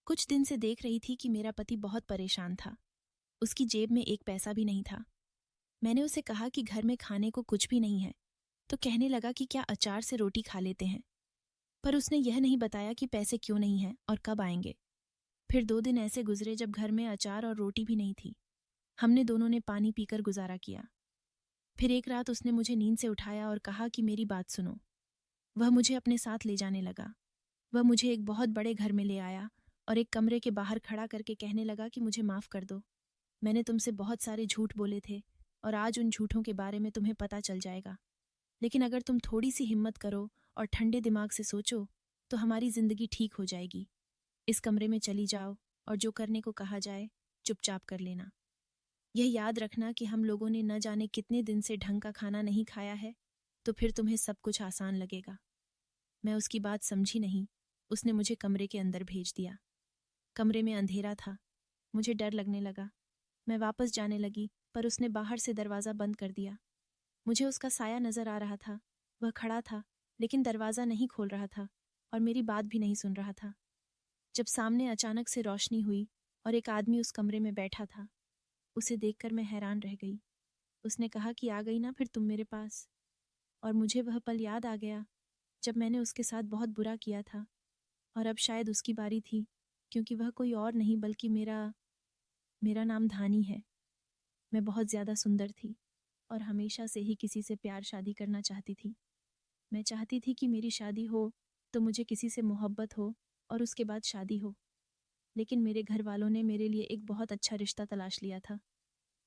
कुछ दिन से देख रही थी कि मेरा पति बहुत परेशान था। उसकी जेब में एक पैसा भी नहीं था। मैंने उसे कहा कि घर में खाने को कुछ भी नहीं है, तो कहने लगा कि क्या अचार से रोटी खा लेते हैं। पर उसने यह नहीं बताया कि पैसे क्यों नहीं हैं और कब आएंगे। फिर 2 दिन ऐसे गुजरे जब घर में अचार और रोटी भी नहीं थी। हमने दोनों ने पानी पीकर गुजारा किया। फिर एक रात उसने मुझे नींद से उठाया और कहा कि मेरी बात सुनो। वह मुझे अपने साथ ले जाने लगा। वह मुझे एक बहुत बड़े घर में ले आया और एक कमरे के बाहर खड़ा करके कहने लगा कि मुझे माफ़ कर दो। मैंने तुमसे बहुत सारे झूठ बोले थे और आज उन झूठों के बारे में तुम्हें पता चल जाएगा। लेकिन अगर तुम थोड़ी सी हिम्मत करो और ठंडे दिमाग से सोचो तो हमारी ज़िंदगी ठीक हो जाएगी। इस कमरे में चली जाओ और जो करने को कहा जाए चुपचाप कर लेना। यह याद रखना कि हम लोगों ने न जाने कितने दिन से ढंग का खाना नहीं खाया है, तो फिर तुम्हें सब कुछ आसान लगेगा। मैं उसकी बात समझी नहीं। उसने मुझे कमरे के अंदर भेज दिया। कमरे में अंधेरा था। मुझे डर लगने लगा। मैं वापस जाने लगी, पर उसने बाहर से दरवाज़ा बंद कर दिया। मुझे उसका साया नजर आ रहा था। वह खड़ा था, लेकिन दरवाज़ा नहीं खोल रहा था और मेरी बात भी नहीं सुन रहा था। जब सामने अचानक से रोशनी हुई और एक आदमी उस कमरे में बैठा था, उसे देखकर मैं हैरान रह गई। उसने कहा कि आ गई ना फिर तुम मेरे पास। और मुझे वह पल याद आ गया जब मैंने उसके साथ बहुत बुरा किया था, और अब शायद उसकी बारी थी, क्योंकि वह कोई और नहीं बल्कि मेरा मेरा नाम धानी है। मैं बहुत ज़्यादा सुंदर थी और हमेशा से ही किसी से प्यार शादी करना चाहती थी। मैं चाहती थी कि मेरी शादी हो तो मुझे किसी से मोहब्बत हो और उसके बाद शादी हो। लेकिन मेरे घर वालों ने मेरे लिए एक बहुत अच्छा रिश्ता तलाश लिया था।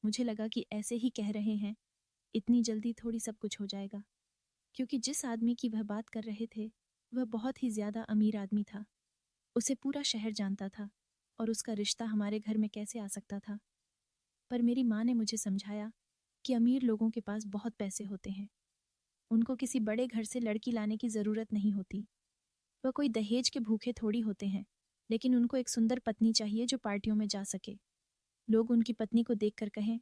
मुझे लगा कि ऐसे ही कह रहे हैं, इतनी जल्दी थोड़ी सब कुछ हो जाएगा। क्योंकि जिस आदमी की वह बात कर रहे थे, वह बहुत ही ज़्यादा अमीर आदमी था। उसे पूरा शहर जानता था और उसका रिश्ता हमारे घर में कैसे आ सकता था। पर मेरी माँ ने मुझे समझाया कि अमीर लोगों के पास बहुत पैसे होते हैं। उनको किसी बड़े घर से लड़की लाने की ज़रूरत नहीं होती। वह कोई दहेज के भूखे थोड़ी होते हैं, लेकिन उनको एक सुंदर पत्नी चाहिए जो पार्टियों में जा सके। लोग उनकी पत्नी को देखकर कहें,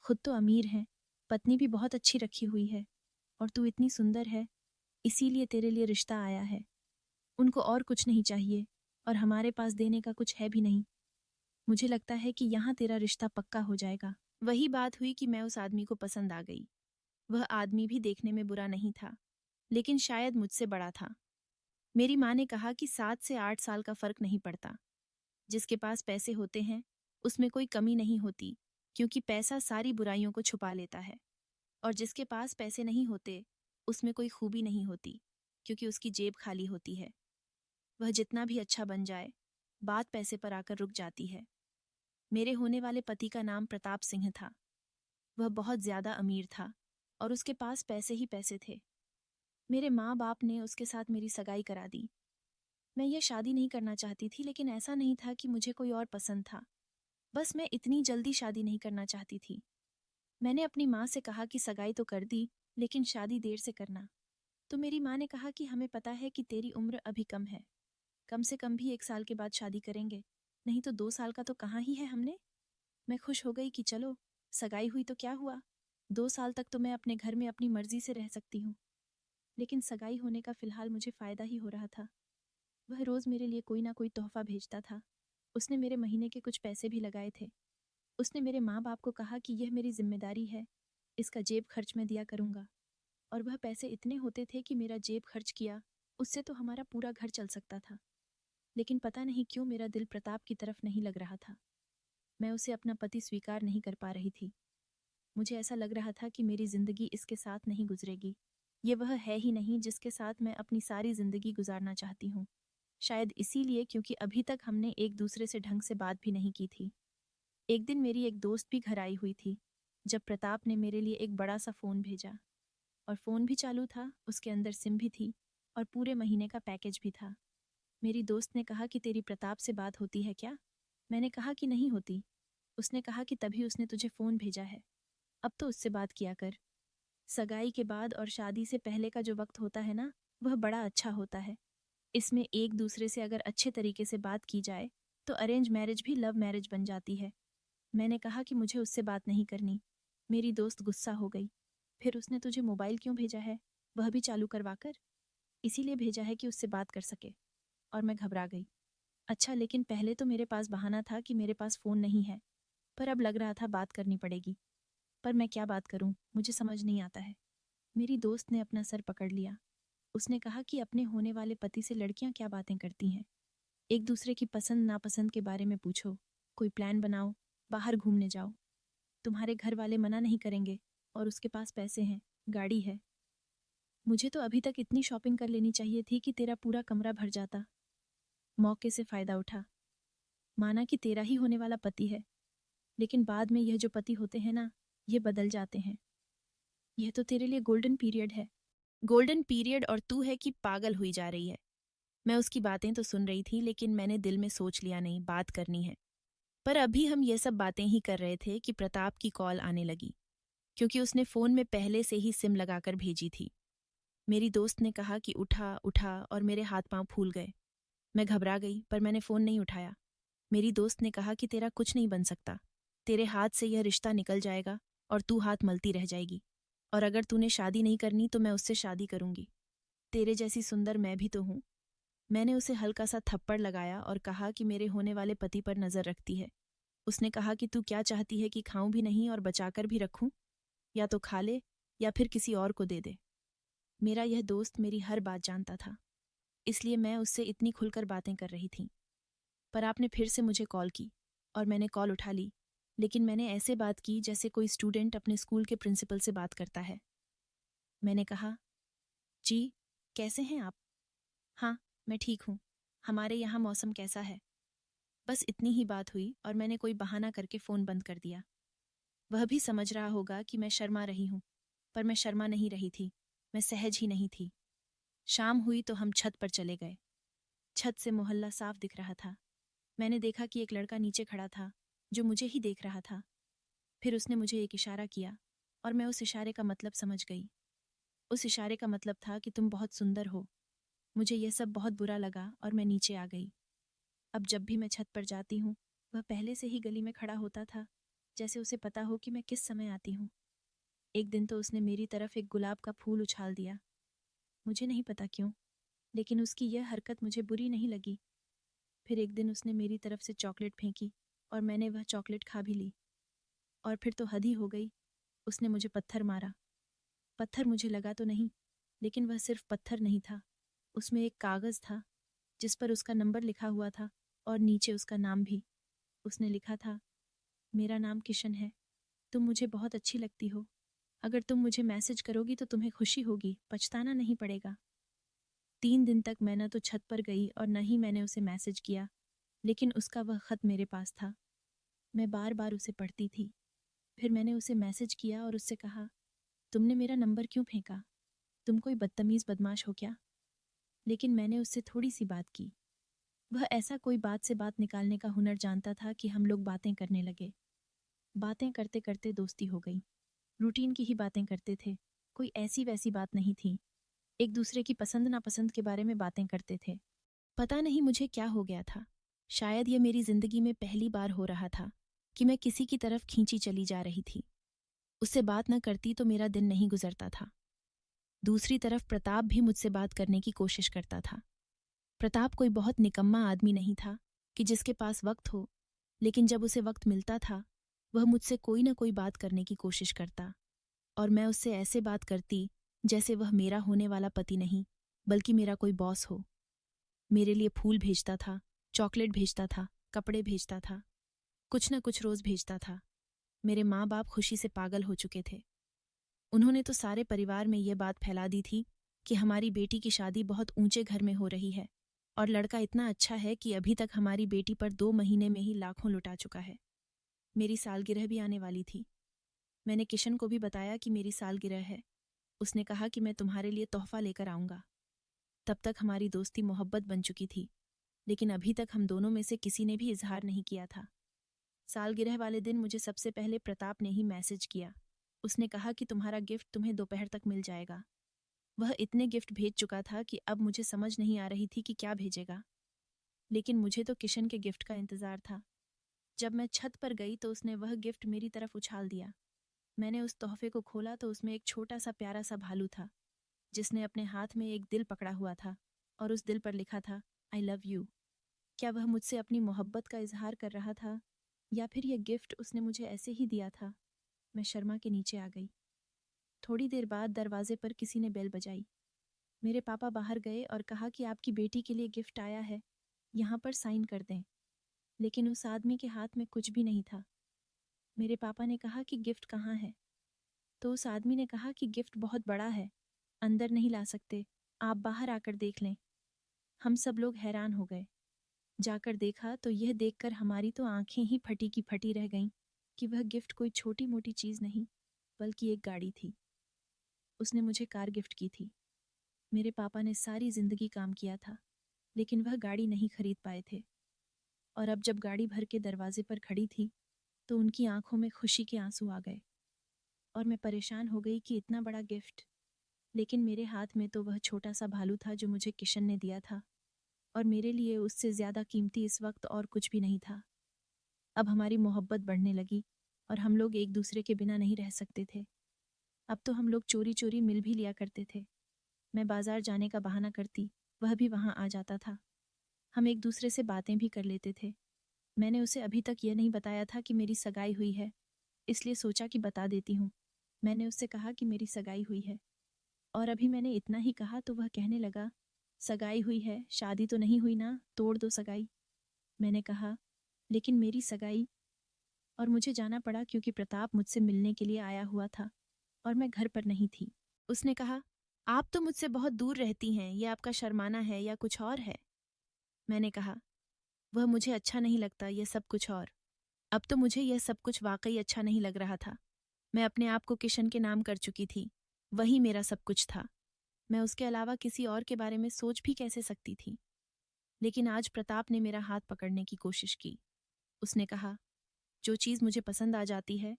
खुद तो अमीर हैं, पत्नी भी बहुत अच्छी रखी हुई है और तू इतनी सुंदर है, इसीलिए तेरे लिए रिश्ता आया है। उनको और कुछ नहीं चाहिए और हमारे पास देने का कुछ है भी नहीं। मुझे लगता है कि यहाँ तेरा रिश्ता पक्का हो जाएगा। वही बात हुई कि मैं उस आदमी को पसंद आ गई। वह आदमी भी देखने में बुरा नहीं था, लेकिन शायद मुझसे बड़ा था। मेरी माँ ने कहा कि 7 से 8 साल का फर्क नहीं पड़ता। जिसके पास पैसे होते हैं, उसमें कोई कमी नहीं होती, क्योंकि पैसा सारी बुराइयों को छुपा लेता है। और जिसके पास पैसे नहीं होते, उसमें कोई खूबी नहीं होती, क्योंकि उसकी जेब खाली होती है। वह जितना भी अच्छा बन जाए, बात पैसे पर आकर रुक जाती है। मेरे होने वाले पति का नाम प्रताप सिंह था। वह बहुत ज्यादा अमीर था और उसके पास पैसे ही पैसे थे। मेरे माँ बाप ने उसके साथ मेरी सगाई करा दी। मैं ये शादी नहीं करना चाहती थी, लेकिन ऐसा नहीं था कि मुझे कोई और पसंद था। बस मैं इतनी जल्दी शादी नहीं करना चाहती थी। मैंने अपनी माँ से कहा कि सगाई तो कर दी, लेकिन शादी देर से करना। तो मेरी माँ ने कहा कि हमें पता है कि तेरी उम्र अभी कम है, कम से कम भी 1 साल के बाद शादी करेंगे, नहीं तो 2 साल का तो कहाँ ही है हमने। मैं खुश हो गई कि चलो, सगाई हुई तो क्या हुआ, 2 साल तक तो मैं अपने घर में अपनी मर्जी से रह सकती हूँ। लेकिन सगाई होने का फिलहाल मुझे फ़ायदा ही हो रहा था। वह रोज़ मेरे लिए कोई ना कोई तोहफा भेजता था। उसने मेरे महीने के कुछ पैसे भी लगाए थे। उसने मेरे माँ बाप को कहा कि यह मेरी जिम्मेदारी है, इसका जेब खर्च मैं दिया करूँगा। और वह पैसे इतने होते थे कि मेरा जेब खर्च किया, उससे तो हमारा पूरा घर चल सकता था। लेकिन पता नहीं क्यों मेरा दिल प्रताप की तरफ नहीं लग रहा था। मैं उसे अपना पति स्वीकार नहीं कर पा रही थी। मुझे ऐसा लग रहा था कि मेरी ज़िंदगी इसके साथ नहीं गुजरेगी। ये वह है ही नहीं जिसके साथ मैं अपनी सारी ज़िंदगी गुजारना चाहती हूँ। शायद इसीलिए, क्योंकि अभी तक हमने एक दूसरे से ढंग से बात भी नहीं की थी। एक दिन मेरी एक दोस्त भी घर आई हुई थी, जब प्रताप ने मेरे लिए एक बड़ा सा फ़ोन भेजा। और फ़ोन भी चालू था, उसके अंदर सिम भी थी और पूरे महीने का पैकेज भी था। मेरी दोस्त ने कहा कि तेरी प्रताप से बात होती है क्या? मैंने कहा कि नहीं होती। उसने कहा कि तभी उसने तुझे फ़ोन भेजा है, अब तो उससे बात किया कर। सगाई के बाद और शादी से पहले का जो वक्त होता है ना, वह बड़ा अच्छा होता है। इसमें एक दूसरे से अगर अच्छे तरीके से बात की जाए, तो अरेंज मैरिज भी लव मैरिज बन जाती है। मैंने कहा कि मुझे उससे बात नहीं करनी। मेरी दोस्त गुस्सा हो गई। फिर उसने तुझे मोबाइल क्यों भेजा है, वह भी चालू करवा कर? इसीलिए भेजा है कि उससे बात कर सके। और मैं घबरा गई। अच्छा, लेकिन पहले तो मेरे पास बहाना था कि मेरे पास फ़ोन नहीं है, पर अब लग रहा था बात करनी पड़ेगी। पर मैं क्या बात करूं, मुझे समझ नहीं आता है। मेरी दोस्त ने अपना सर पकड़ लिया। उसने कहा कि अपने होने वाले पति से लड़कियां क्या बातें करती हैं। एक दूसरे की पसंद नापसंद के बारे में पूछो, कोई प्लान बनाओ, बाहर घूमने जाओ। तुम्हारे घर वाले मना नहीं करेंगे, और उसके पास पैसे हैं, गाड़ी है। मुझे तो अभी तक इतनी शॉपिंग कर लेनी चाहिए थी कि तेरा पूरा कमरा भर जाता। मौके से फ़ायदा उठा, माना कि तेरा ही होने वाला पति है, लेकिन बाद में यह जो पति होते हैं ना, ये बदल जाते हैं। यह तो तेरे लिए गोल्डन पीरियड है। गोल्डन पीरियड और तू है कि पागल हुई जा रही है। मैं उसकी बातें तो सुन रही थी, लेकिन मैंने दिल में सोच लिया नहीं, बात करनी है। पर अभी हम ये सब बातें ही कर रहे थे कि प्रताप की कॉल आने लगी, क्योंकि उसने फ़ोन में पहले से ही सिम लगाकर भेजी थी। मेरी दोस्त ने कहा कि उठा उठा, और मेरे हाथ पांव फूल गए। मैं घबरा गई, पर मैंने फ़ोन नहीं उठाया। मेरी दोस्त ने कहा कि तेरा कुछ नहीं बन सकता, तेरे हाथ से यह रिश्ता निकल जाएगा और तू हाथ मलती रह जाएगी। और अगर तूने शादी नहीं करनी तो मैं उससे शादी करूंगी। तेरे जैसी सुंदर मैं भी तो हूँ। मैंने उसे हल्का सा थप्पड़ लगाया और कहा कि मेरे होने वाले पति पर नज़र रखती है। उसने कहा कि तू क्या चाहती है, कि खाऊं भी नहीं और बचाकर भी रखूं? या तो खा ले, या फिर किसी और को दे दे। मेरा यह दोस्त मेरी हर बात जानता था, इसलिए मैं उससे इतनी खुलकर बातें कर रही थी। पर आपने फिर से मुझे कॉल की, और मैंने कॉल उठा ली, लेकिन मैंने ऐसे बात की जैसे कोई स्टूडेंट अपने स्कूल के प्रिंसिपल से बात करता है। मैंने कहा, जी, कैसे हैं आप? हाँ, मैं ठीक हूँ। हमारे यहाँ मौसम कैसा है? बस इतनी ही बात हुई और मैंने कोई बहाना करके फ़ोन बंद कर दिया। वह भी समझ रहा होगा कि मैं शर्मा रही हूँ, पर मैं शर्मा नहीं रही थी, मैं सहज ही नहीं थी। शाम हुई तो हम छत पर चले गए। छत से मोहल्ला साफ दिख रहा था। मैंने देखा कि एक लड़का नीचे खड़ा था, जो मुझे ही देख रहा था। फिर उसने मुझे एक इशारा किया, और मैं उस इशारे का मतलब समझ गई। उस इशारे का मतलब था कि तुम बहुत सुंदर हो। मुझे यह सब बहुत बुरा लगा और मैं नीचे आ गई। अब जब भी मैं छत पर जाती हूँ, वह पहले से ही गली में खड़ा होता था, जैसे उसे पता हो कि मैं किस समय आती हूँ। एक दिन तो उसने मेरी तरफ एक गुलाब का फूल उछाल दिया। मुझे नहीं पता क्यों, लेकिन उसकी यह हरकत मुझे बुरी नहीं लगी। फिर एक दिन उसने मेरी तरफ से चॉकलेट फेंकी, और मैंने वह चॉकलेट खा भी ली। और फिर तो हद ही हो गई, उसने मुझे पत्थर मारा। पत्थर मुझे लगा तो नहीं, लेकिन वह सिर्फ पत्थर नहीं था, उसमें एक कागज़ था जिस पर उसका नंबर लिखा हुआ था, और नीचे उसका नाम भी। उसने लिखा था, मेरा नाम किशन है, तुम मुझे बहुत अच्छी लगती हो। अगर तुम मुझे मैसेज करोगी तो तुम्हें खुशी होगी, पछताना नहीं पड़ेगा। 3 दिन तक मैं न तो छत पर गई और न ही मैंने उसे मैसेज किया, लेकिन उसका वह खत मेरे पास था। मैं बार बार उसे पढ़ती थी। फिर मैंने उसे मैसेज किया और उससे कहा, तुमने मेरा नंबर क्यों फेंका? तुम कोई बदतमीज़ बदमाश हो क्या? लेकिन मैंने उससे थोड़ी सी बात की। वह ऐसा कोई बात से बात निकालने का हुनर जानता था कि हम लोग बातें करने लगे। बातें करते करते दोस्ती हो गई। रूटीन की ही बातें करते थे, कोई ऐसी वैसी बात नहीं थी। एक दूसरे की पसंद नापसंद के बारे में बातें करते थे। पता नहीं मुझे क्या हो गया था। शायद यह मेरी जिंदगी में पहली बार हो रहा था कि मैं किसी की तरफ खींची चली जा रही थी। उससे बात न करती तो मेरा दिन नहीं गुजरता था। दूसरी तरफ प्रताप भी मुझसे बात करने की कोशिश करता था। प्रताप कोई बहुत निकम्मा आदमी नहीं था कि जिसके पास वक्त हो, लेकिन जब उसे वक्त मिलता था, वह मुझसे कोई न कोई बात करने की कोशिश करता, और मैं उससे ऐसे बात करती जैसे वह मेरा होने वाला पति नहीं, बल्कि मेरा कोई बॉस हो। मेरे लिए फूल भेजता था, चॉकलेट भेजता था, कपड़े भेजता था, कुछ न कुछ रोज़ भेजता था। मेरे माँ बाप खुशी से पागल हो चुके थे। उन्होंने तो सारे परिवार में ये बात फैला दी थी कि हमारी बेटी की शादी बहुत ऊंचे घर में हो रही है, और लड़का इतना अच्छा है कि अभी तक हमारी बेटी पर 2 महीने में ही लाखों लुटा चुका है। मेरी सालगिरह भी आने वाली थी। मैंने किशन को भी बताया कि मेरी सालगिरह है। उसने कहा कि मैं तुम्हारे लिए तोहफा लेकर आऊँगा। तब तक हमारी दोस्ती मोहब्बत बन चुकी थी, लेकिन अभी तक हम दोनों में से किसी ने भी इजहार नहीं किया था। सालगिरह वाले दिन मुझे सबसे पहले प्रताप ने ही मैसेज किया। उसने कहा कि तुम्हारा गिफ्ट तुम्हें दोपहर तक मिल जाएगा। वह इतने गिफ्ट भेज चुका था कि अब मुझे समझ नहीं आ रही थी कि क्या भेजेगा, लेकिन मुझे तो किशन के गिफ्ट का इंतज़ार था। जब मैं छत पर गई तो उसने वह गिफ्ट मेरी तरफ उछाल दिया। मैंने उस तोहफे को खोला तो उसमें एक छोटा सा प्यारा सा भालू था, जिसने अपने हाथ में एक दिल पकड़ा हुआ था, और उस दिल पर लिखा था, आई लव यू। क्या वह मुझसे अपनी मोहब्बत का इजहार कर रहा था या फिर यह गिफ्ट उसने मुझे ऐसे ही दिया था? मैं शर्मा के नीचे आ गई। थोड़ी देर बाद दरवाजे पर किसी ने बेल बजाई। मेरे पापा बाहर गए और कहा कि आपकी बेटी के लिए गिफ्ट आया है, यहाँ पर साइन कर दें। लेकिन उस आदमी के हाथ में कुछ भी नहीं था। मेरे पापा ने कहा कि गिफ्ट कहाँ है? तो उस आदमी ने कहा कि गिफ्ट बहुत बड़ा है, अंदर नहीं ला सकते, आप बाहर आकर देख लें। हम सब लोग हैरान हो गए। जाकर देखा तो यह देखकर हमारी तो आंखें ही फटी की फटी रह गईं कि वह गिफ्ट कोई छोटी मोटी चीज़ नहीं बल्कि एक गाड़ी थी। उसने मुझे कार गिफ्ट की थी। मेरे पापा ने सारी जिंदगी काम किया था, लेकिन वह गाड़ी नहीं खरीद पाए थे। और अब जब गाड़ी भर के दरवाजे पर खड़ी थी तो उनकी आंखों में खुशी के आंसू आ गए और मैं परेशान हो गई कि इतना बड़ा गिफ्ट, लेकिन मेरे हाथ में तो वह छोटा सा भालू था जो मुझे किशन ने दिया था, और मेरे लिए उससे ज़्यादा कीमती इस वक्त और कुछ भी नहीं था। अब हमारी मोहब्बत बढ़ने लगी और हम लोग एक दूसरे के बिना नहीं रह सकते थे। अब तो हम लोग चोरी चोरी मिल भी लिया करते थे। मैं बाजार जाने का बहाना करती, वह भी वहाँ आ जाता था। हम एक दूसरे से बातें भी कर लेते थे। मैंने उसे अभी तक यह नहीं बताया था कि मेरी सगाई हुई है, इसलिए सोचा कि बता देती हूँ। मैंने उससे कहा कि मेरी सगाई हुई है, और अभी मैंने इतना ही कहा तो वह कहने लगा, सगाई हुई है, शादी तो नहीं हुई ना, तोड़ दो सगाई। मैंने कहा, लेकिन मेरी सगाई। और मुझे जाना पड़ा क्योंकि प्रताप मुझसे मिलने के लिए आया हुआ था और मैं घर पर नहीं थी। उसने कहा, आप तो मुझसे बहुत दूर रहती हैं, ये आपका शर्माना है या कुछ और है? मैंने कहा, वह मुझे अच्छा नहीं लगता, यह सब कुछ और। अब तो मुझे यह सब कुछ वाकई अच्छा नहीं लग रहा था। मैं अपने आप को किशन के नाम कर चुकी थी, वही मेरा सब कुछ था। मैं उसके अलावा किसी और के बारे में सोच भी कैसे सकती थी? लेकिन आज प्रताप ने मेरा हाथ पकड़ने की कोशिश की। उसने कहा, जो चीज़ मुझे पसंद आ जाती है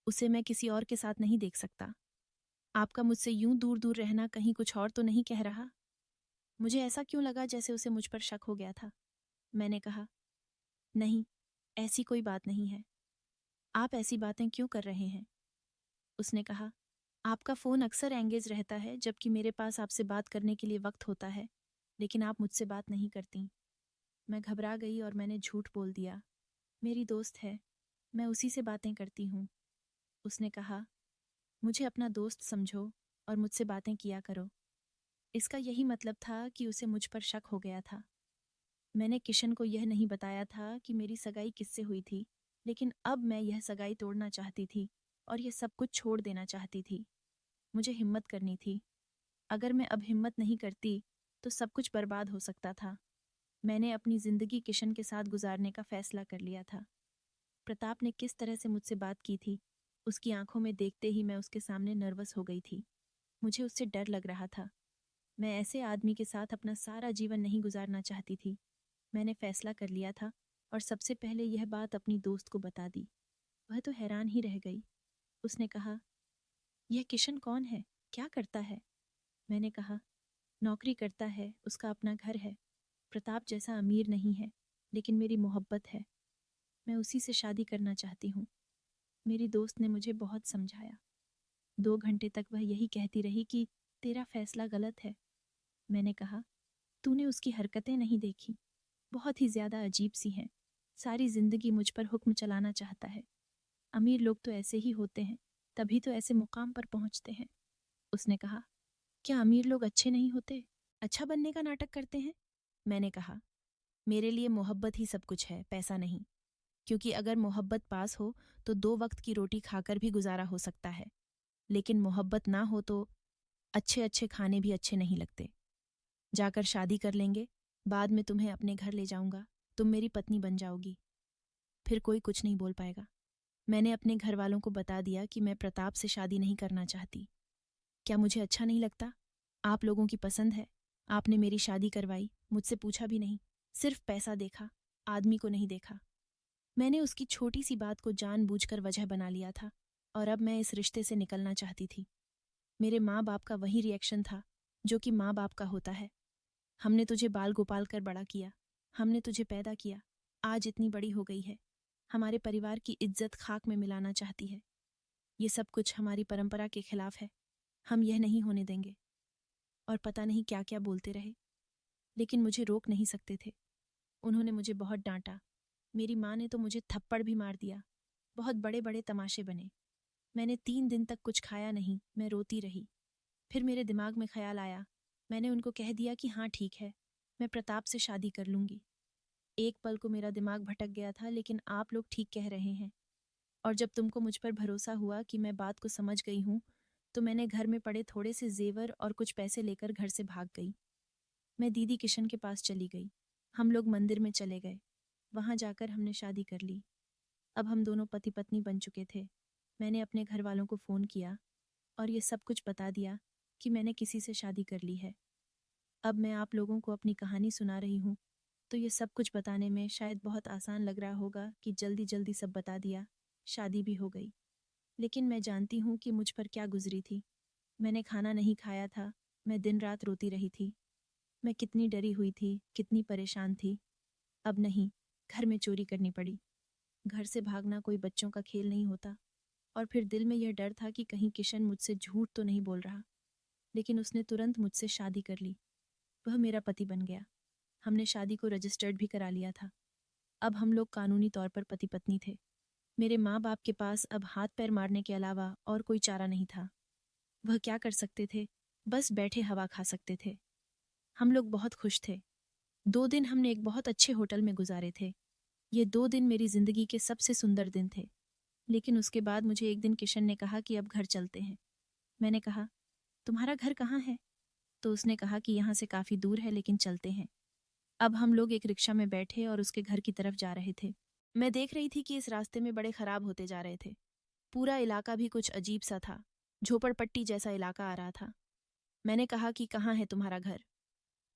उसे मैं किसी और के साथ नहीं देख सकता। आपका मुझसे यूं दूर दूर रहना कहीं कुछ और तो नहीं कह रहा? मुझे ऐसा क्यों लगा जैसे उसे मुझ पर शक हो गया था। मैंने कहा, नहीं, ऐसी कोई बात नहीं है। आप ऐसी बातें क्यों कर रहे हैं? उसने कहा, आपका फ़ोन अक्सर एंगेज रहता है जबकि मेरे पास आपसे बात करने के लिए वक्त होता है, लेकिन आप मुझसे बात नहीं करती। मैं घबरा गई और मैंने झूठ बोल दिया, मेरी दोस्त है, मैं उसी से बातें करती हूँ। उसने कहा, मुझे अपना दोस्त समझो और मुझसे बातें किया करो। इसका यही मतलब था कि उसे मुझ पर शक हो गया था। मैंने किशन को यह नहीं बताया था कि मेरी सगाई किससे हुई थी, लेकिन अब मैं यह सगाई तोड़ना चाहती थी और यह सब कुछ छोड़ देना चाहती थी। मुझे हिम्मत करनी थी। अगर मैं अब हिम्मत नहीं करती तो सब कुछ बर्बाद हो सकता था। मैंने अपनी ज़िंदगी किशन के साथ गुजारने का फैसला कर लिया था। प्रताप ने किस तरह से मुझसे बात की थी, उसकी आंखों में देखते ही मैं उसके सामने नर्वस हो गई थी। मुझे उससे डर लग रहा था। मैं ऐसे आदमी के साथ अपना सारा जीवन नहीं गुजारना चाहती थी। मैंने फैसला कर लिया था और सबसे पहले यह बात अपनी दोस्त को बता दी। वह तो हैरान ही रह गई। उसने कहा, यह किशन कौन है, क्या करता है? मैंने कहा, नौकरी करता है, उसका अपना घर है। प्रताप जैसा अमीर नहीं है, लेकिन मेरी मोहब्बत है। मैं उसी से शादी करना चाहती हूँ। मेरी दोस्त ने मुझे बहुत समझाया। 2 घंटे तक वह यही कहती रही कि तेरा फैसला गलत है। मैंने कहा, तूने उसकी हरकतें नहीं देखी, बहुत ही ज़्यादा अजीब सी हैं। सारी ज़िंदगी मुझ पर हुक्म चलाना चाहता है। अमीर लोग तो ऐसे ही होते हैं, तभी तो ऐसे मुकाम पर पहुँचते हैं। उसने कहा, क्या अमीर लोग अच्छे नहीं होते, अच्छा बनने का नाटक करते हैं? मैंने कहा, मेरे लिए मोहब्बत ही सब कुछ है, पैसा नहीं। क्योंकि अगर मोहब्बत पास हो तो 2 वक्त की रोटी खाकर भी गुजारा हो सकता है, लेकिन मोहब्बत ना हो तो अच्छे अच्छे खाने भी अच्छे नहीं लगते। जाकर शादी कर लेंगे, बाद में तुम्हें अपने घर ले जाऊंगा, तुम मेरी पत्नी बन जाओगी। फिर कोई कुछ नहीं बोल पाएगा। मैंने अपने घर वालों को बता दिया कि मैं प्रताप से शादी नहीं करना चाहती। क्या मुझे अच्छा नहीं लगता? आप लोगों की पसंद है, आपने मेरी शादी करवाई, मुझसे पूछा भी नहीं, सिर्फ पैसा देखा, आदमी को नहीं देखा। मैंने उसकी छोटी सी बात को जानबूझकर वजह बना लिया था और अब मैं इस रिश्ते से निकलना चाहती थी। मेरे माँ बाप का वही रिएक्शन था जो कि माँ बाप का होता है। हमने तुझे बाल गोपाल कर बड़ा किया, हमने तुझे पैदा किया, आज इतनी बड़ी हो गई है, हमारे परिवार की इज्जत खाक में मिलाना चाहती है। ये सब कुछ हमारी परंपरा के खिलाफ है, हम यह नहीं होने देंगे। और पता नहीं क्या क्या बोलते रहे, लेकिन मुझे रोक नहीं सकते थे। उन्होंने मुझे बहुत डांटा। मेरी माँ ने तो मुझे थप्पड़ भी मार दिया। बहुत बड़े बड़े तमाशे बने। मैंने 3 दिन तक कुछ खाया नहीं, मैं रोती रही। फिर मेरे दिमाग में ख्याल आया। मैंने उनको कह दिया कि हाँ ठीक है, मैं प्रताप से शादी कर लूँगी। एक पल को मेरा दिमाग भटक गया था, लेकिन आप लोग ठीक कह रहे हैं। और जब तुमको मुझ पर भरोसा हुआ कि मैं बात को समझ गई हूँ, तो मैंने घर में पड़े थोड़े से जेवर और कुछ पैसे लेकर घर से भाग गई। मैं दीदी किशन के पास चली गई। हम लोग मंदिर में चले गए। वहाँ जाकर हमने शादी कर ली। अब हम दोनों पति पत्नी बन चुके थे। मैंने अपने घर वालों को फ़ोन किया और ये सब कुछ बता दिया कि मैंने किसी से शादी कर ली है। अब मैं आप लोगों को अपनी कहानी सुना रही हूँ, तो ये सब कुछ बताने में शायद बहुत आसान लग रहा होगा कि जल्दी जल्दी सब बता दिया, शादी भी हो गई। लेकिन मैं जानती हूँ कि मुझ पर क्या गुजरी थी। मैंने खाना नहीं खाया था, मैं दिन रात रोती रही थी। मैं कितनी डरी हुई थी, कितनी परेशान थी। अब नहीं, घर में चोरी करनी पड़ी। घर से भागना कोई बच्चों का खेल नहीं होता। और फिर दिल में यह डर था कि कहीं किशन मुझसे झूठ तो नहीं बोल रहा। लेकिन उसने तुरंत मुझसे शादी कर ली। वह मेरा पति बन गया। हमने शादी को रजिस्टर्ड भी करा लिया था। अब हम लोग कानूनी तौर पर पति पत्नी थे। मेरे माँ बाप के पास अब हाथ पैर मारने के अलावा और कोई चारा नहीं था। वह क्या कर सकते थे? बस बैठे हवा खा सकते थे। हम लोग बहुत खुश थे। 2 दिन हमने एक बहुत अच्छे होटल में गुजारे थे। ये 2 दिन मेरी जिंदगी के सबसे सुंदर दिन थे। लेकिन उसके बाद मुझे एक दिन किशन ने कहा कि अब घर चलते हैं। मैंने कहा, तुम्हारा घर कहाँ है? तो उसने कहा कि यहाँ से काफ़ी दूर है, लेकिन चलते हैं। अब हम लोग एक रिक्शा में बैठे और उसके घर की तरफ जा रहे थे। मैं देख रही थी कि इस रास्ते में बड़े खराब होते जा रहे थे। पूरा इलाका भी कुछ अजीब सा था। झोपड़पट्टी जैसा इलाका आ रहा था। मैंने कहा कि कहाँ है तुम्हारा घर?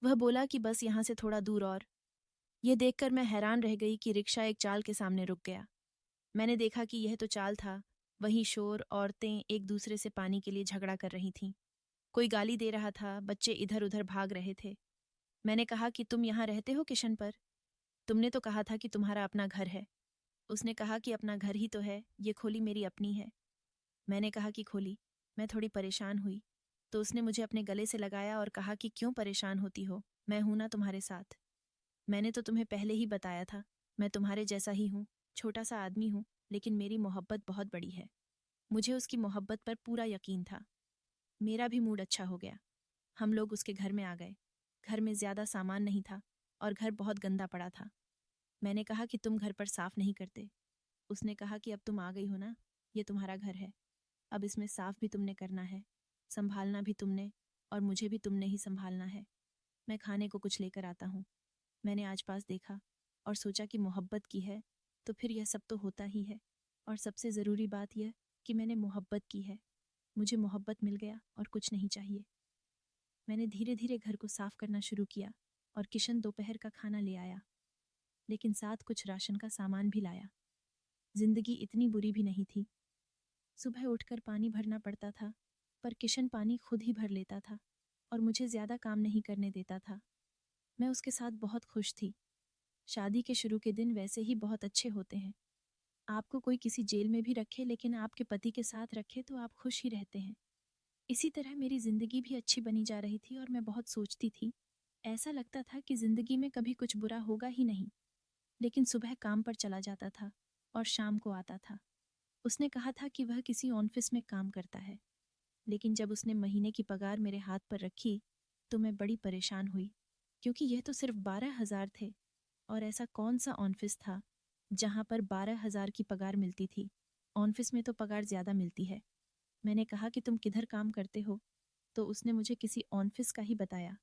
वह बोला कि बस यहाँ से थोड़ा दूर और। ये देखकर मैं हैरान रह गई कि रिक्शा एक चाल के सामने रुक गया। मैंने देखा कि यह तो चाल था। वहीं शोर, औरतें एक दूसरे से पानी के लिए झगड़ा कर रही थीं। कोई गाली दे रहा था, बच्चे इधर उधर भाग रहे थे। मैंने कहा कि तुम यहाँ रहते हो किशन पर? तुमने तो कहा था कि तुम्हारा अपना घर है। उसने कहा कि अपना घर ही तो है, ये खोली मेरी अपनी है। मैंने कहा कि खोली। मैं थोड़ी परेशान हुई, तो उसने मुझे अपने गले से लगाया और कहा कि क्यों परेशान होती हो, मैं हूं ना तुम्हारे साथ। मैंने तो तुम्हें पहले ही बताया था, मैं तुम्हारे जैसा ही हूँ, छोटा सा आदमी हूँ, लेकिन मेरी मोहब्बत बहुत बड़ी है। मुझे उसकी मोहब्बत पर पूरा यकीन था। मेरा भी मूड अच्छा हो गया। हम लोग उसके घर में आ गए। घर में ज़्यादा सामान नहीं था और घर बहुत गंदा पड़ा था। मैंने कहा कि तुम घर पर साफ नहीं करते। उसने कहा कि अब तुम आ गई हो ना, ये तुम्हारा घर है। अब इसमें साफ भी तुमने करना है, संभालना भी तुमने, और मुझे भी तुमने ही संभालना है। मैं खाने को कुछ लेकर आता हूँ। मैंने आज पास देखा और सोचा कि मोहब्बत की है तो फिर यह सब तो होता ही है। और सबसे ज़रूरी बात यह कि मैंने मोहब्बत की है। मुझे मोहब्बत मिल गया और कुछ नहीं चाहिए। मैंने धीरे धीरे घर को साफ करना शुरू किया और किशन दोपहर का खाना ले आया, लेकिन साथ कुछ राशन का सामान भी लाया। जिंदगी इतनी बुरी भी नहीं थी। सुबह उठकर पानी भरना पड़ता था, पर किशन पानी खुद ही भर लेता था और मुझे ज़्यादा काम नहीं करने देता था। मैं उसके साथ बहुत खुश थी। शादी के शुरू के दिन वैसे ही बहुत अच्छे होते हैं। आपको कोई किसी जेल में भी रखे, लेकिन आपके पति के साथ रखे तो आप खुश ही रहते हैं। इसी तरह मेरी ज़िंदगी भी अच्छी बनी जा रही थी और मैं बहुत सोचती थी। ऐसा लगता था कि ज़िंदगी में कभी कुछ बुरा होगा ही नहीं। लेकिन सुबह काम पर चला जाता था और शाम को आता था। उसने कहा था कि वह किसी ऑफिस में काम करता है, लेकिन जब उसने महीने की पगार मेरे हाथ पर रखी तो मैं बड़ी परेशान हुई, क्योंकि यह तो सिर्फ 12,000 थे। और ऐसा कौन सा ऑफिस था जहाँ पर 12,000 की पगार मिलती थी? ऑफिस में तो पगार ज़्यादा मिलती है। मैंने कहा कि तुम किधर काम करते हो? तो उसने मुझे किसी ऑफिस का ही बताया।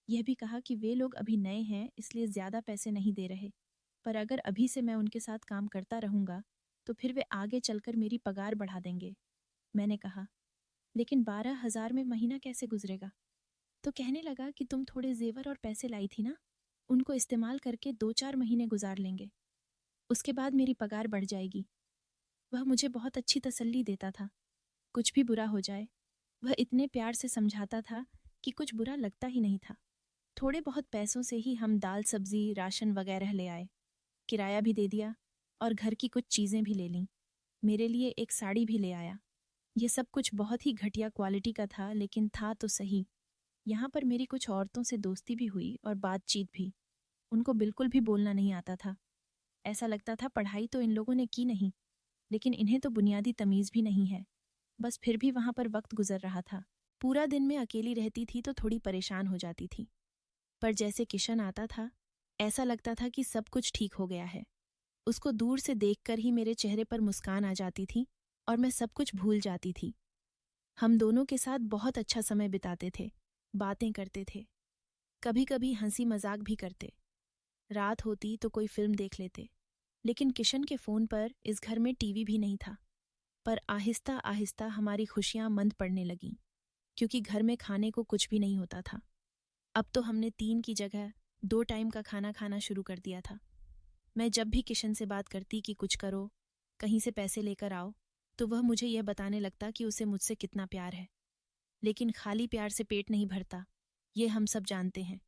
यह भी कहा कि वे लोग अभी नए हैं, इसलिए ज़्यादा पैसे नहीं दे रहे, पर अगर अभी से मैं उनके साथ काम करता रहूँगा तो फिर वे आगे चलकर मेरी पगार बढ़ा देंगे। मैंने कहा, लेकिन 12,000 में महीना कैसे गुजरेगा? तो कहने लगा कि तुम थोड़े जेवर और पैसे लाई थी ना, उनको इस्तेमाल करके 2-4 महीने गुजार लेंगे। उसके बाद मेरी पगार बढ़ जाएगी। वह मुझे बहुत अच्छी तसल्ली देता था। कुछ भी बुरा हो जाए, वह इतने प्यार से समझाता था कि कुछ बुरा लगता ही नहीं था। थोड़े बहुत पैसों से ही हम दाल सब्जी राशन वगैरह ले आए। किराया भी दे दिया और घर की कुछ चीज़ें भी ले लीं। मेरे लिए एक साड़ी भी ले आया। ये सब कुछ बहुत ही घटिया क्वालिटी का था, लेकिन था तो सही। यहाँ पर मेरी कुछ औरतों से दोस्ती भी हुई और बातचीत भी। उनको बिल्कुल भी बोलना नहीं आता था। ऐसा लगता था पढ़ाई तो इन लोगों ने की नहीं, लेकिन इन्हें तो बुनियादी तमीज़ भी नहीं है। बस फिर भी वहाँ पर वक्त गुजर रहा था। पूरा दिन मैं अकेली रहती थी तो थोड़ी परेशान हो जाती थी, पर जैसे किशन आता था, ऐसा लगता था कि सब कुछ ठीक हो गया है। उसको दूर से देखकर ही मेरे चेहरे पर मुस्कान आ जाती थी और मैं सब कुछ भूल जाती थी। हम दोनों के साथ बहुत अच्छा समय बिताते थे, बातें करते थे, कभी कभी हंसी मजाक भी करते। रात होती तो कोई फिल्म देख लेते, लेकिन किशन के फ़ोन पर इस घर में टीवी भी नहीं था। पर आहिस्ता आहिस्ता हमारी खुशियां मंद पड़ने लगीं, क्योंकि घर में खाने को कुछ भी नहीं होता था। अब तो हमने 3 की जगह 2 टाइम का खाना खाना शुरू कर दिया था। मैं जब भी किशन से बात करती कि कुछ करो, कहीं से पैसे लेकर आओ, तो वह मुझे यह बताने लगता कि उसे मुझसे कितना प्यार है। लेकिन खाली प्यार से पेट नहीं भरता, ये हम सब जानते हैं।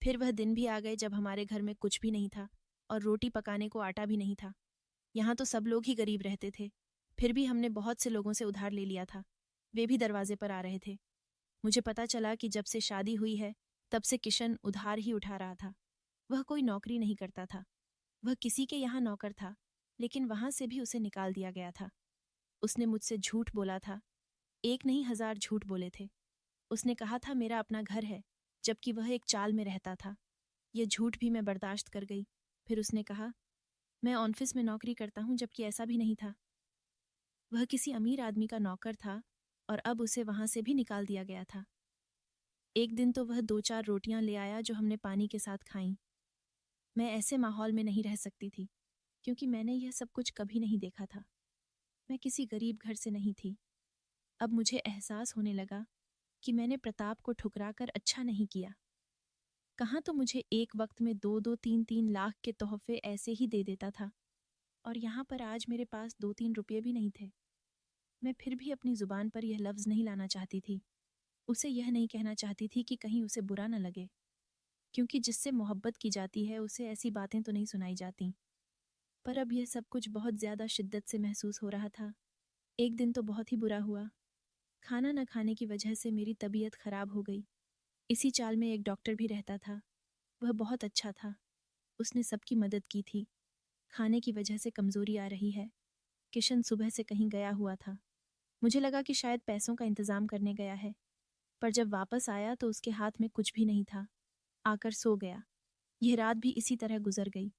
फिर वह दिन भी आ गए जब हमारे घर में कुछ भी नहीं था और रोटी पकाने को आटा भी नहीं था। यहाँ तो सब लोग ही गरीब रहते थे, फिर भी हमने बहुत से लोगों से उधार ले लिया था। वे भी दरवाजे पर आ रहे थे। मुझे पता चला कि जब से शादी हुई है, तब से किशन उधार ही उठा रहा था। वह कोई नौकरी नहीं करता था। वह किसी के यहाँ नौकर था, लेकिन वहाँ से भी उसे निकाल दिया गया था। उसने मुझसे झूठ बोला था, एक नहीं 1000 झूठ बोले थे। उसने कहा था मेरा अपना घर है, जबकि वह एक चाल में रहता था। यह झूठ भी मैं बर्दाश्त कर गई। फिर उसने कहा, मैं ऑफिस में नौकरी करता हूँ, जबकि ऐसा भी नहीं था। वह किसी अमीर आदमी का नौकर था और अब उसे वहाँ से भी निकाल दिया गया था। एक दिन तो वह 2-4 रोटियां ले आया जो हमने पानी के साथ खाईं। मैं ऐसे माहौल में नहीं रह सकती थी, क्योंकि मैंने यह सब कुछ कभी नहीं देखा था। मैं किसी गरीब घर से नहीं थी। अब मुझे एहसास होने लगा कि मैंने प्रताप को ठुकरा कर अच्छा नहीं किया। कहाँ तो मुझे एक वक्त में 2-2 3-3 लाख के तोहफे ऐसे ही दे देता था, और यहाँ पर आज मेरे पास 2-3 रुपये भी नहीं थे। मैं फिर भी अपनी जुबान पर यह लफ्ज़ नहीं लाना चाहती थी। उसे यह नहीं कहना चाहती थी कि कहीं उसे बुरा न लगे, क्योंकि जिससे मोहब्बत की जाती है उसे ऐसी बातें तो नहीं सुनाई जाती। पर अब यह सब कुछ बहुत ज़्यादा शिद्दत से महसूस हो रहा था। एक दिन तो बहुत ही बुरा हुआ। खाना न खाने की वजह से मेरी तबीयत खराब हो गई। इसी चाल में एक डॉक्टर भी रहता था। वह बहुत अच्छा था। उसने सबकी मदद की थी। खाने की वजह से कमज़ोरी आ रही है। किशन सुबह से कहीं गया हुआ था। मुझे लगा कि शायद पैसों का इंतज़ाम करने गया है, पर जब वापस आया तो उसके हाथ में कुछ भी नहीं था। आकर सो गया। यह रात भी इसी तरह गुजर गई।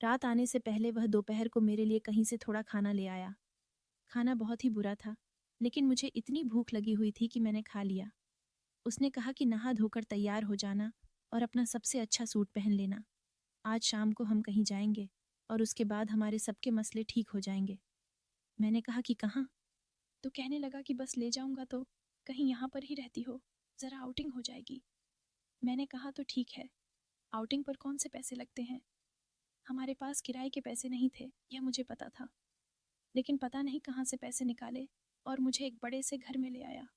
रात आने से पहले वह दोपहर को मेरे लिए कहीं से थोड़ा खाना ले आया। खाना बहुत ही बुरा था, लेकिन मुझे इतनी भूख लगी हुई थी कि मैंने खा लिया। उसने कहा कि नहा धोकर तैयार हो जाना और अपना सबसे अच्छा सूट पहन लेना। आज शाम को हम कहीं जाएंगे और उसके बाद हमारे सबके मसले ठीक हो जाएंगे। मैंने कहा कि कहाँ? तो कहने लगा कि बस ले जाऊंगा तो कहीं यहाँ पर ही रहती हो, ज़रा आउटिंग हो जाएगी। मैंने कहा तो ठीक है, आउटिंग पर कौन से पैसे लगते हैं? हमारे पास किराए के पैसे नहीं थे, यह मुझे पता था, लेकिन पता नहीं कहाँ से पैसे निकाले और मुझे एक बड़े से घर में ले आया।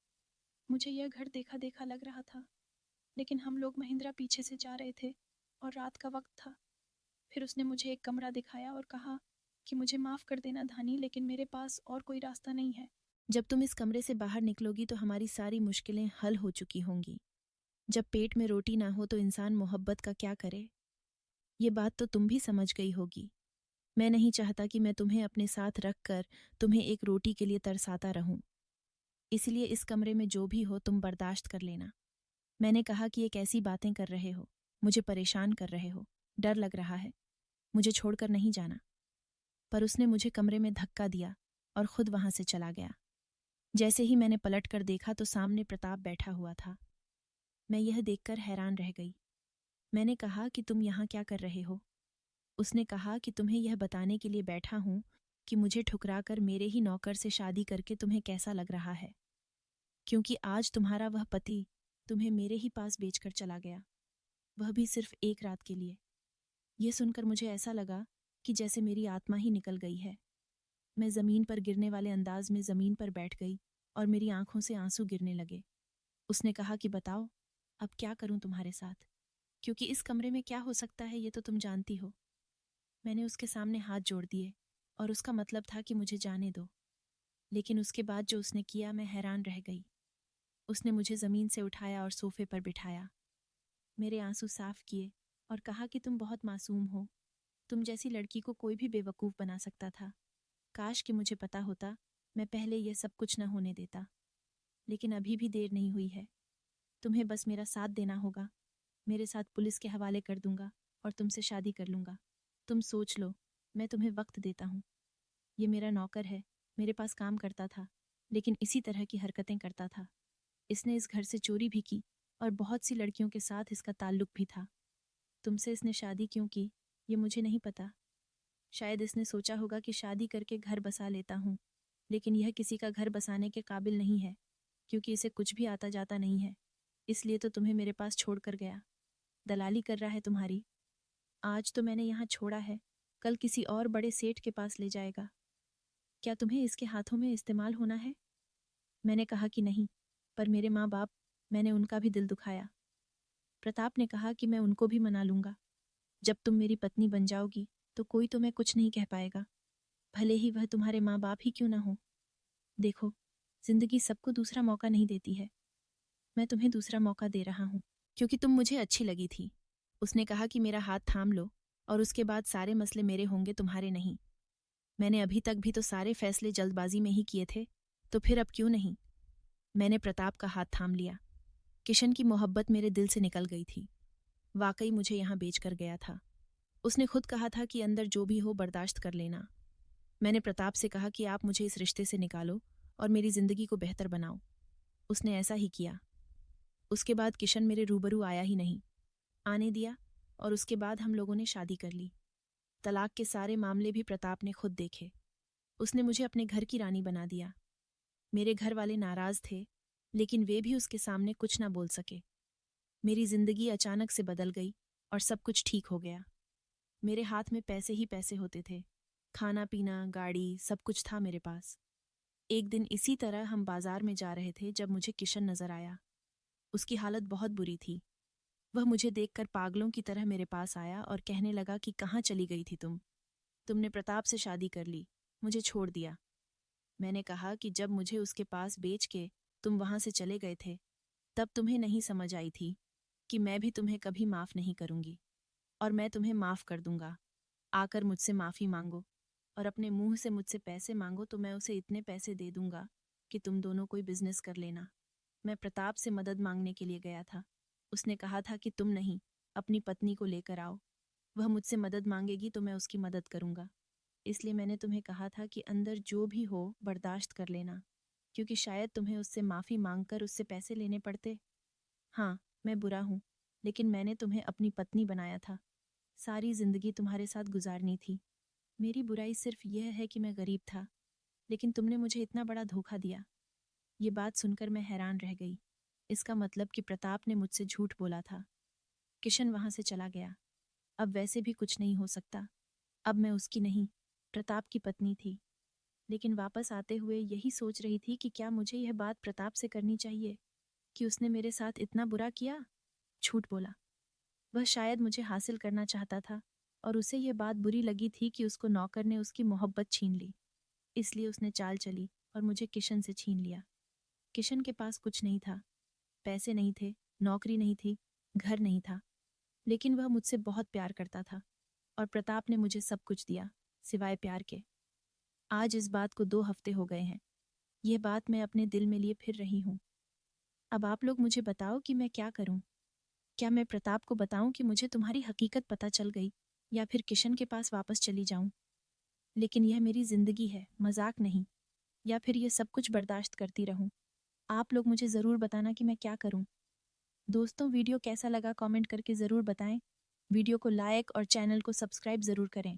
मुझे यह घर देखा देखा लग रहा था, लेकिन हम लोग महिंद्रा पीछे से जा रहे थे और रात का वक्त था। फिर उसने मुझे एक कमरा दिखाया और कहा कि मुझे माफ़ कर देना धानी, लेकिन मेरे पास और कोई रास्ता नहीं है। जब तुम इस कमरे से बाहर निकलोगी तो हमारी सारी मुश्किलें हल हो चुकी होंगी। जब पेट में रोटी ना हो तो इंसान मोहब्बत का क्या करे? ये बात तो तुम भी समझ गई होगी। मैं नहीं चाहता कि मैं तुम्हें अपने साथ रख कर तुम्हें एक रोटी के लिए तरसाता रहूं। इसलिए इस कमरे में जो भी हो तुम बर्दाश्त कर लेना। मैंने कहा कि ये कैसी बातें कर रहे हो, मुझे परेशान कर रहे हो, डर लग रहा है, मुझे छोड़कर नहीं जाना। पर उसने मुझे कमरे में धक्का दिया और खुद वहां से चला गया। जैसे ही मैंने पलट कर देखा तो सामने प्रताप बैठा हुआ था। मैं यह देखकर हैरान रह गई। मैंने कहा कि तुम यहाँ क्या कर रहे हो? उसने कहा कि तुम्हें यह बताने के लिए बैठा हूँ कि मुझे ठुकराकर मेरे ही नौकर से शादी करके तुम्हें कैसा लग रहा है, क्योंकि आज तुम्हारा वह पति तुम्हें मेरे ही पास बेचकर चला गया, वह भी सिर्फ एक रात के लिए। यह सुनकर मुझे ऐसा लगा कि जैसे मेरी आत्मा ही निकल गई है। मैं ज़मीन पर गिरने वाले अंदाज में ज़मीन पर बैठ गई और मेरी आंखों से आंसू गिरने लगे। उसने कहा कि बताओ, अब क्या करूं तुम्हारे साथ, क्योंकि इस कमरे में क्या हो सकता है ये तो तुम जानती हो। मैंने उसके सामने हाथ जोड़ दिए और उसका मतलब था कि मुझे जाने दो, लेकिन उसके बाद जो उसने किया मैं हैरान रह गई। उसने मुझे ज़मीन से उठाया और सोफे पर बिठाया, मेरे आंसू साफ किए और कहा कि तुम बहुत मासूम हो, तुम जैसी लड़की को कोई भी बेवकूफ़ बना सकता था। काश कि मुझे पता होता, मैं पहले यह सब कुछ न होने देता। लेकिन अभी भी देर नहीं हुई है। तुम्हें बस मेरा साथ देना होगा। मेरे साथ पुलिस के हवाले कर दूंगा और तुमसे शादी कर लूँगा। तुम सोच लो, मैं तुम्हें वक्त देता हूँ। ये मेरा नौकर है, मेरे पास काम करता था, लेकिन इसी तरह की हरकतें करता था। इसने इस घर से चोरी भी की और बहुत सी लड़कियों के साथ इसका ताल्लुक भी था। तुमसे इसने शादी क्यों की, ये मुझे नहीं पता। शायद इसने सोचा होगा कि शादी करके घर बसा लेता हूँ, लेकिन यह किसी का घर बसाने के काबिल नहीं है, क्योंकि इसे कुछ भी आता जाता नहीं है। इसलिए तो तुम्हें मेरे पास छोड़ कर गया। दलाली कर रहा है तुम्हारी। आज तो मैंने यहाँ छोड़ा है, कल किसी और बड़े सेठ के पास ले जाएगा। क्या तुम्हें इसके हाथों में इस्तेमाल होना है? मैंने कहा कि नहीं, पर मेरे माँ बाप, मैंने उनका भी दिल दुखाया। प्रताप ने कहा कि मैं उनको भी मना लूँगा। जब तुम मेरी पत्नी बन जाओगी तो कोई तुम्हें कुछ नहीं कह पाएगा, भले ही वह तुम्हारे माँ बाप ही क्यों ना हो। देखो, जिंदगी सबको दूसरा मौका नहीं देती है। मैं तुम्हें दूसरा मौका दे रहा हूँ, क्योंकि तुम मुझे अच्छी लगी थी। उसने कहा कि मेरा हाथ थाम लो और उसके बाद सारे मसले मेरे होंगे, तुम्हारे नहीं। मैंने अभी तक भी तो सारे फैसले जल्दबाजी में ही किए थे, तो फिर अब क्यों नहीं? मैंने प्रताप का हाथ थाम लिया। किशन की मोहब्बत मेरे दिल से निकल गई थी। वाकई मुझे यहाँ बेच कर गया था। उसने खुद कहा था कि अंदर जो भी हो बर्दाश्त कर लेना। मैंने प्रताप से कहा कि आप मुझे इस रिश्ते से निकालो और मेरी जिंदगी को बेहतर बनाओ। उसने ऐसा ही किया। उसके बाद किशन मेरे रूबरू आया ही नहीं। आने दिया और उसके बाद हम लोगों ने शादी कर ली। तलाक के सारे मामले भी प्रताप ने खुद देखे। उसने मुझे अपने घर की रानी बना दिया। मेरे घर वाले नाराज थे, लेकिन वे भी उसके सामने कुछ ना बोल सके। मेरी जिंदगी अचानक से बदल गई और सब कुछ ठीक हो गया। मेरे हाथ में पैसे ही पैसे होते थे। खाना पीना, गाड़ी, सब कुछ था मेरे पास। एक दिन इसी तरह हम बाजार में जा रहे थे जब मुझे किशन नजर आया। उसकी हालत बहुत बुरी थी। वह मुझे देखकर पागलों की तरह मेरे पास आया और कहने लगा कि कहाँ चली गई थी तुम? तुमने प्रताप से शादी कर ली, मुझे छोड़ दिया। मैंने कहा कि जब मुझे उसके पास बेच के तुम वहां से चले गए थे, तब तुम्हें नहीं समझ आई थी कि मैं भी तुम्हें कभी माफ नहीं करूंगी, और मैं तुम्हें माफ कर दूंगा। आकर मुझसे माफी मांगो और अपने मुंह से मुझसे पैसे मांगो तो मैं उसे इतने पैसे दे दूंगा कि तुम दोनों कोई बिजनेस कर लेना। मैं प्रताप से मदद मांगने के लिए गया था। उसने कहा था कि तुम नहीं, अपनी पत्नी को लेकर आओ। वह मुझसे मदद मांगेगी तो मैं उसकी मदद करूंगा। इसलिए मैंने तुम्हें कहा था कि अंदर जो भी हो बर्दाश्त कर लेना, क्योंकि शायद तुम्हें उससे माफी मांगकर उससे पैसे लेने पड़ते। हाँ, मैं बुरा हूँ, लेकिन मैंने तुम्हें अपनी पत्नी बनाया था। सारी जिंदगी तुम्हारे साथ गुजारनी थी। मेरी बुराई सिर्फ यह है कि मैं गरीब था, लेकिन तुमने मुझे इतना बड़ा धोखा दिया। ये बात सुनकर मैं हैरान रह गई। इसका मतलब कि प्रताप ने मुझसे झूठ बोला था। किशन वहां से चला गया। अब वैसे भी कुछ नहीं हो सकता। अब मैं उसकी नहीं, प्रताप की पत्नी थी। लेकिन वापस आते हुए यही सोच रही थी कि क्या मुझे यह बात प्रताप से करनी चाहिए कि उसने मेरे साथ इतना बुरा किया। झूठ बोला। वह शायद मुझे हासिल करना चाहता था और उसे यह बात बुरी लगी थी कि उसको नौकर ने उसकी मोहब्बत छीन ली। इसलिए उसने चाल चली और मुझे किशन से छीन लिया। किशन के पास कुछ नहीं था, पैसे नहीं थे, नौकरी नहीं थी, घर नहीं था, लेकिन वह मुझसे बहुत प्यार करता था और प्रताप ने मुझे सब कुछ दिया सिवाय प्यार के। आज इस बात को 2 हफ्ते हो गए हैं। यह बात मैं अपने दिल में लिए फिर रही हूँ। अब आप लोग मुझे बताओ कि मैं क्या करूं? क्या मैं प्रताप को बताऊं कि मुझे तुम्हारी हकीकत पता चल गई, या फिर किशन के पास वापस चली जाऊं? लेकिन यह मेरी जिंदगी है, मजाक नहीं। या फिर यह सब कुछ बर्दाश्त करती रहूं? आप लोग मुझे ज़रूर बताना कि मैं क्या करूं। दोस्तों, वीडियो कैसा लगा कमेंट करके ज़रूर बताएं। वीडियो को लाइक और चैनल को सब्सक्राइब ज़रूर करें।